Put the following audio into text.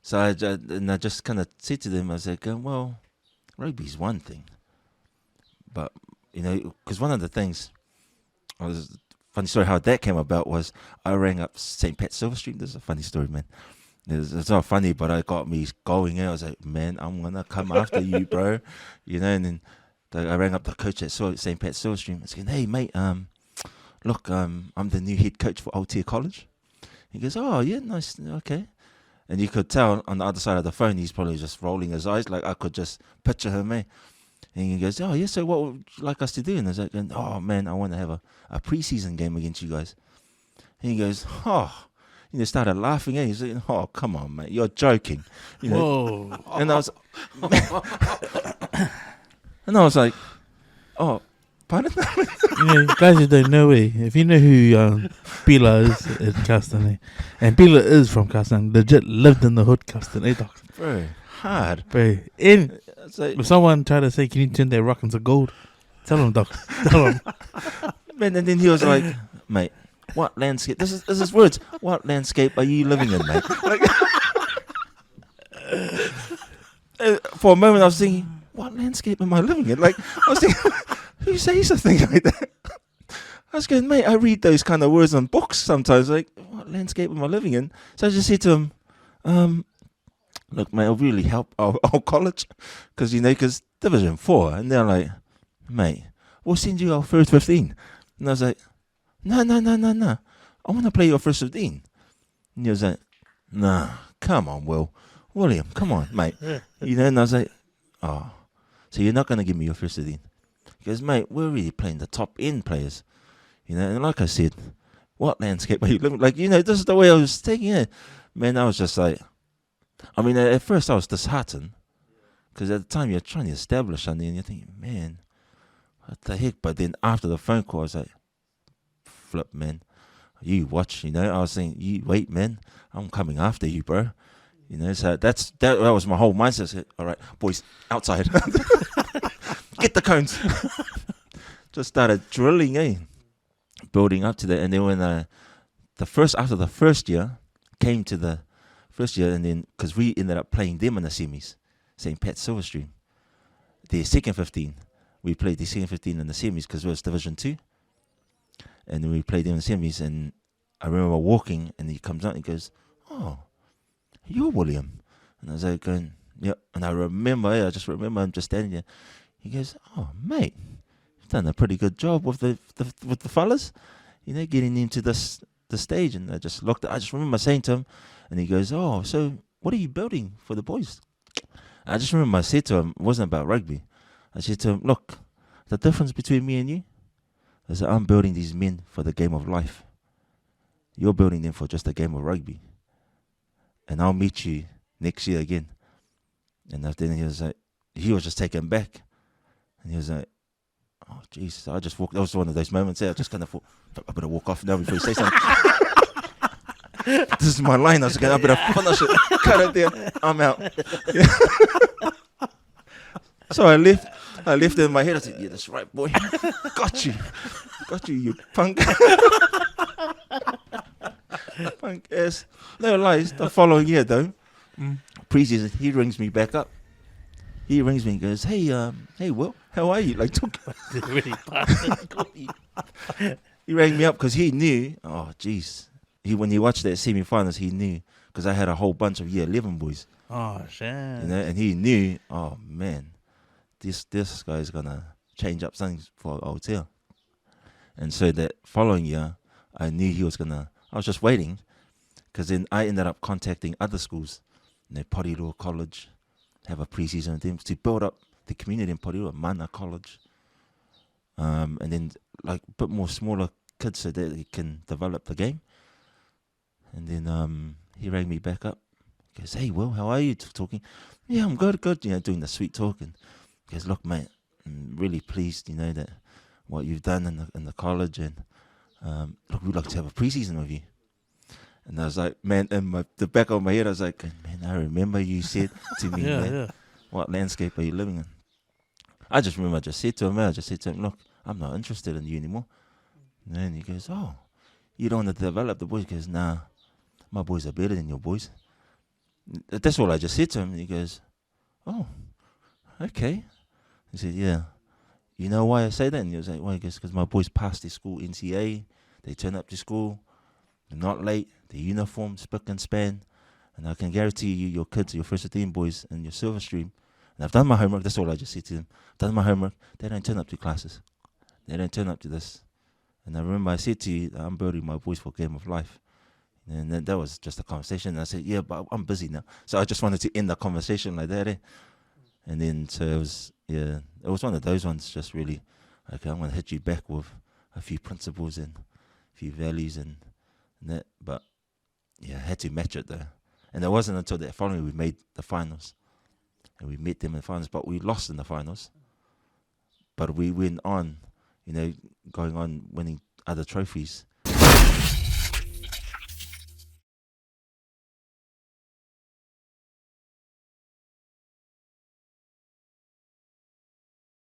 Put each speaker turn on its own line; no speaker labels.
So I just kind of said to them, I was like, well, rugby's one thing, but because one of the things, funny story how that came about was I rang up St. Pat's Silverstream. This is a funny story, man. It's not funny, but it got me going. I was like, man, I'm gonna come after you, bro. And then I rang up the coach at St. Pat's Silverstream. I said, hey, mate, look, I'm the new head coach for Aotea College. He goes, oh yeah, nice, okay. And you could tell on the other side of the phone, he's probably just rolling his eyes. Like I could just picture him, eh? And he goes, oh yeah, so what would you like us to do? And I was like, oh man, I want to have a preseason game against you guys. And he goes, oh. Started laughing. He's like, oh, come on, mate, you're joking.
Whoa.
And I was like, oh, pardon?
Guys, you don't know if you know who Bila is in Castan, and Bila is from Castan, legit lived in the hood Castan, dog.
Bro, hard.
Bro, if someone tried to say, can you turn that rock into gold? Tell him, dog. Tell him.
Man, and then he was like, mate, what landscape? This is his words. What landscape are you living in, mate? For a moment, I was thinking, what landscape am I living in? Like, I was thinking, who says something like that? I was going, mate, I read those kind of words on books sometimes. Like, what landscape am I living in? So I just said to him, look, mate, it'll really help our college. Because Division 4. And they're like, mate, we'll send you our first 15. And I was like, no. I want to play your first 15. And he was like, nah, come on, William, come on, mate. And I was like, oh, so you're not going to give me your first 15? He goes, mate, we're really playing the top end players. And like I said, what landscape are you living? Like, this is the way I was taking it. Man, I was just like, at first I was disheartened. Because at the time you're trying to establish something and you're thinking, man, what the heck? But then after the phone call, I was like, flip, man. You watch, I was saying, you wait, man. I'm coming after you, bro. So that was my whole mindset. I said, all right, boys, outside. Get the cones. Just started drilling, building up to that. And then when after the first year, came to the first year, and then, because we ended up playing them in the semis, St. Pat's Silverstream. The second 15. We played the second 15 in the semis because it was Division 2. And then we played them in the semis, and I remember walking, and he comes out and he goes, oh, you're William. And I was like going, yeah. And I just remember him just standing there. He goes, oh, mate, you've done a pretty good job with the fellas, getting into the stage. And I just remember saying to him, and he goes, oh, so what are you building for the boys? I just remember I said to him, it wasn't about rugby. I said to him, look, the difference between me and you is that I'm building these men for the game of life. You're building them for just a game of rugby. And I'll meet you next year again. And then he was just taken back. And he was like, oh, jeez. I just walked. That was one of those moments there. I just kind of thought, I better walk off now before you say something. This is my line. I was going, I better finish it. Cut it there. I'm out. So I left it in my head. I said, yeah, that's right, boy. Got you, you punk. Punk ass. No lies. The following year, though, preseason, he rings me back up. He rings me and goes, hey, Will, how are you? Like, he rang me up because he knew, oh, jeez. When he watched that semi-finals, he knew, because I had a whole bunch of year 11 boys.
Oh, shit.
And he knew, oh, man, this guy's going to change up something for Aotea. And so that following year, I knew he was going to, I was just waiting, because then I ended up contacting other schools, Aotea College, have a preseason with them to build up the community in Aotea, Mana College, and then like a bit more smaller kids so that they can develop the game. And then he rang me back up. He goes, hey, Will, how are you? Talking. Yeah, I'm good. Doing the sweet talking. He goes, look, mate, I'm really pleased, that what you've done in the college, and look, we'd like to have a preseason with you. And I was like, man, in the back of my head, I was like, man, I remember you said to me, man, what landscape are you living in? I just remember I just said to him, look, I'm not interested in you anymore. And then he goes, oh, you don't want to develop the boys? He goes, nah, my boys are better than your boys. That's all I just said to him. He goes, "Oh, okay." He said, "Yeah. You know why I say that?" And he was like, "Why?" He goes, "Because my boys passed their school NCA. They turn up to school. They're not late. Their uniform spick and span. And I can guarantee you, your kids, your first 15 boys, and your Silverstream. And I've done my homework." That's all I just said to him. "I've done my homework. They don't turn up to classes. They don't turn up to this." And I remember I said to you, "I'm building my boys for Game of Life." And then that was just a conversation. And I said, "Yeah, but I'm busy now." So I just wanted to end the conversation like that. And then so it was one of those ones. Just really, okay, I'm gonna hit you back with a few principles and a few values and that. But yeah, I had to match it though. And it wasn't until that following we made the finals, and we met them in the finals, but we lost in the finals. But we went on, going on winning other trophies.